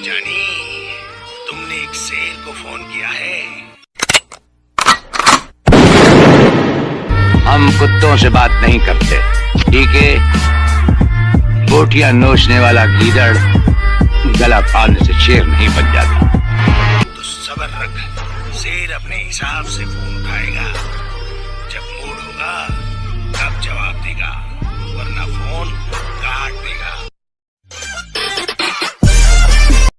जानी, तुमने एक शेर को फोन किया है। हम कुत्तों से बात नहीं करते, ठीक है? बोटियां नोचने वाला गीदड़ गला फाड़ने से शेर नहीं बन जाता। तो सब्र रख, शेर अपने हिसाब से फोन उठाएगा।